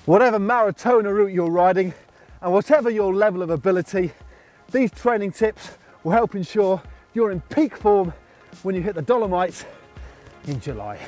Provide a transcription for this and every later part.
Whatever Maratona route you're riding and whatever your level of ability, these training tips will help ensure you're in peak form when you hit the Dolomites in July.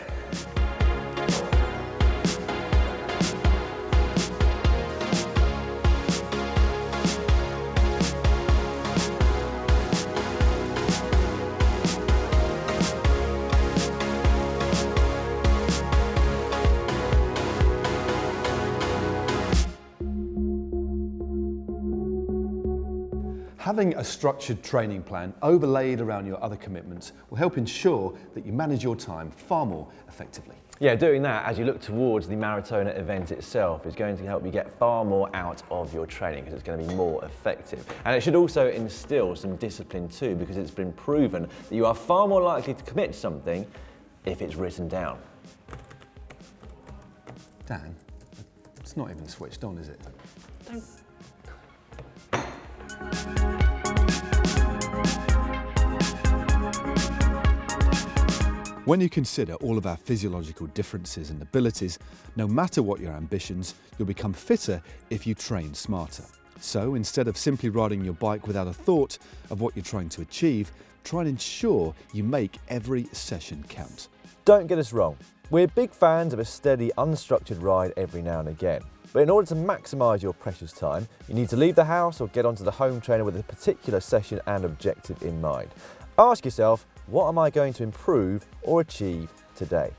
Having a structured training plan overlaid around your other commitments will help ensure that you manage your time far more effectively. Yeah, doing that as you look towards the Maratona event itself is going to help you get far more out of your training because it's going to be more effective. And it should also instill some discipline too, because it's been proven that you are far more likely to commit to something if it's written down. Dan, it's not even switched on, is it? Don't. When you consider all of our physiological differences and abilities, no matter what your ambitions, you'll become fitter if you train smarter. So instead of simply riding your bike without a thought of what you're trying to achieve, try and ensure you make every session count. Don't get us wrong, we're big fans of a steady, unstructured ride every now and again. But in order to maximise your precious time, you need to leave the house or get onto the home trainer with a particular session and objective in mind. Ask yourself, what am I going to improve or achieve today?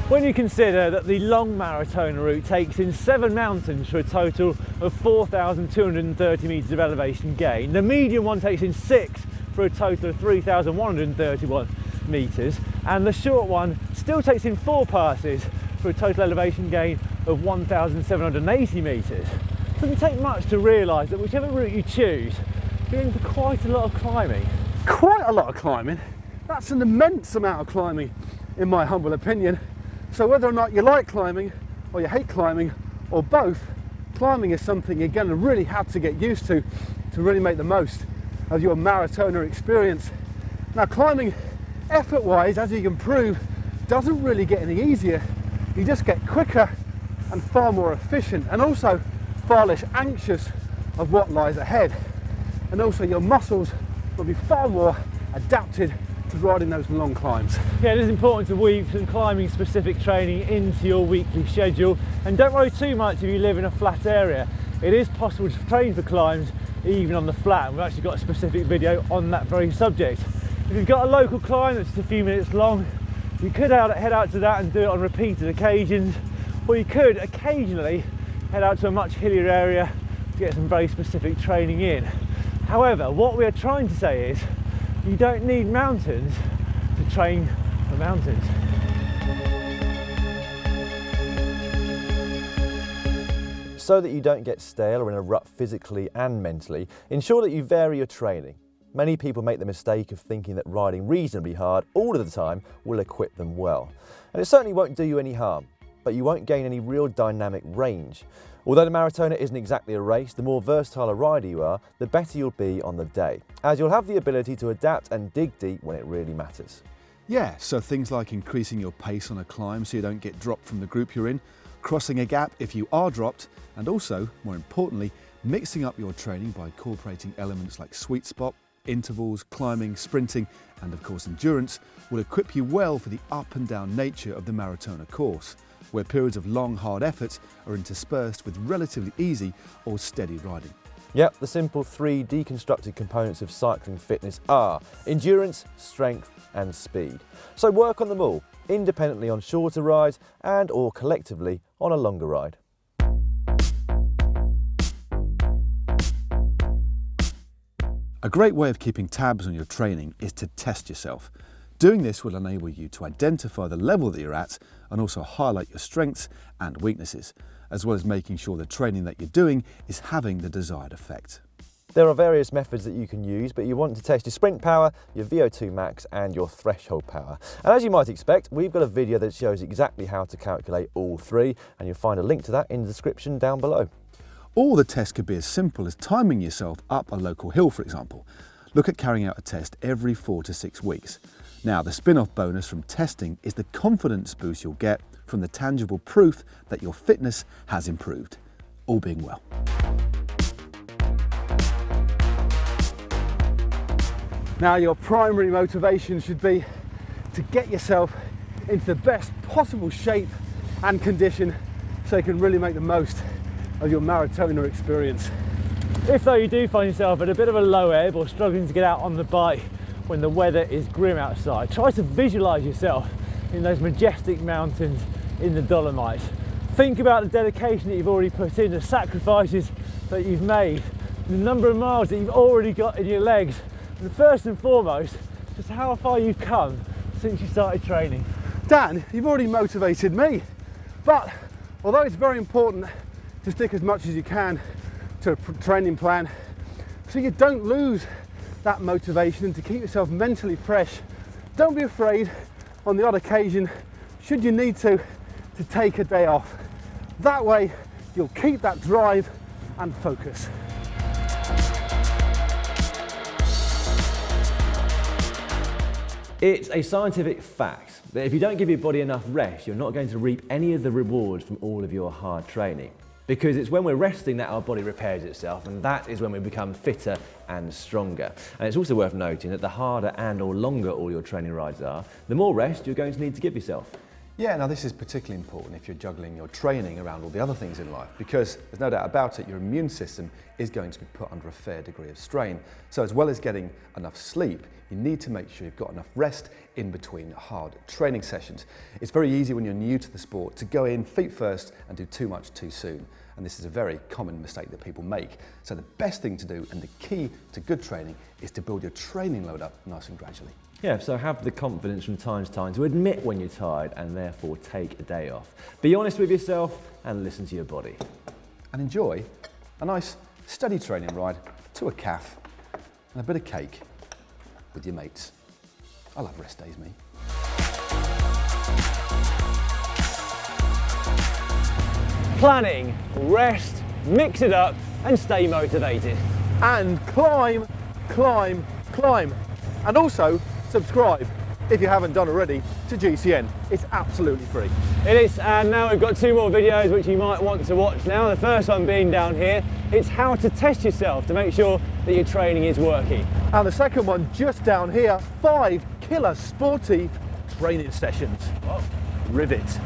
When you consider that the long Maratona route takes in 7 mountains for a total of 4,230 metres of elevation gain, the medium one takes in 6 for a total of 3,131 metres, and the short one still takes in 4 passes for a total elevation gain of 1,780 metres. It doesn't take much to realise that whichever route you choose, you're in for quite a lot of climbing. Quite a lot of climbing? That's an immense amount of climbing, in my humble opinion. So whether or not you like climbing, or you hate climbing, or both, climbing is something you're going to really have to get used to really make the most of your Maratona experience. Now climbing, effort-wise, as you can prove, doesn't really get any easier. You just get quicker and far more efficient, and also far less anxious of what lies ahead. And also your muscles will be far more adapted to riding those long climbs. Yeah, it is important to weave some climbing specific training into your weekly schedule, and don't worry too much if you live in a flat area. It is possible to train for climbs even on the flat. We've actually got a specific video on that very subject. If you've got a local climb that's just a few minutes long, you could head out to that and do it on repeated occasions, or you could occasionally head out to a much hillier area to get some very specific training in. However, what we are trying to say is you don't need mountains to train for mountains. So that you don't get stale or in a rut physically and mentally, ensure that you vary your training. Many people make the mistake of thinking that riding reasonably hard all of the time will equip them well. And it certainly won't do you any harm, but you won't gain any real dynamic range. Although the Maratona isn't exactly a race, the more versatile a rider you are, the better you'll be on the day, as you'll have the ability to adapt and dig deep when it really matters. Yeah, so things like increasing your pace on a climb so you don't get dropped from the group you're in, crossing a gap if you are dropped, and also, more importantly, mixing up your training by incorporating elements like sweet spot, intervals, climbing, sprinting, and of course endurance will equip you well for the up and down nature of the Maratona course, where periods of long, hard effort are interspersed with relatively easy or steady riding. Yep, the simple 3 deconstructed components of cycling fitness are endurance, strength and speed. So work on them all, independently on shorter rides and or collectively on a longer ride. A great way of keeping tabs on your training is to test yourself. Doing this will enable you to identify the level that you're at and also highlight your strengths and weaknesses, as well as making sure the training that you're doing is having the desired effect. There are various methods that you can use, but you want to test your sprint power, your VO2 max and your threshold power. And as you might expect, we've got a video that shows exactly how to calculate all 3, and you'll find a link to that in the description down below. Or the test could be as simple as timing yourself up a local hill, for example. Look at carrying out a test every 4 to 6 weeks. Now, the spin-off bonus from testing is the confidence boost you'll get from the tangible proof that your fitness has improved, all being well. Now, your primary motivation should be to get yourself into the best possible shape and condition so you can really make the most of your Maratona experience. If though you do find yourself at a bit of a low ebb or struggling to get out on the bike when the weather is grim outside, try to visualise yourself in those majestic mountains in the Dolomites. Think about the dedication that you've already put in, the sacrifices that you've made, the number of miles that you've already got in your legs, and first and foremost, just how far you've come since you started training. Dan, you've already motivated me, but although it's very important to stick as much as you can to a training plan so you don't lose that motivation and to keep yourself mentally fresh, don't be afraid on the odd occasion, should you need to take a day off. That way you'll keep that drive and focus. It's a scientific fact that if you don't give your body enough rest, you're not going to reap any of the rewards from all of your hard training. Because it's when we're resting that our body repairs itself, and that is when we become fitter and stronger. And it's also worth noting that the harder and or longer all your training rides are, the more rest you're going to need to give yourself. Yeah, now this is particularly important if you're juggling your training around all the other things in life, because there's no doubt about it, your immune system is going to be put under a fair degree of strain. So as well as getting enough sleep, you need to make sure you've got enough rest in between hard training sessions. It's very easy when you're new to the sport to go in feet first and do too much too soon. And this is a very common mistake that people make. So the best thing to do and the key to good training is to build your training load up nice and gradually. Yeah, so have the confidence from time to time to admit when you're tired and therefore take a day off. Be honest with yourself and listen to your body. And enjoy a nice steady training ride to a calf and a bit of cake with your mates. I love rest days, me. Planning, rest, mix it up and stay motivated. And climb, climb, climb. And also subscribe, if you haven't done already, to GCN. It's absolutely free. It is, and now we've got two more videos which you might want to watch now. The first one being down here, it's how to test yourself to make sure that your training is working. And the second one just down here, 5 killer Sportive training sessions. Whoa. Rivet.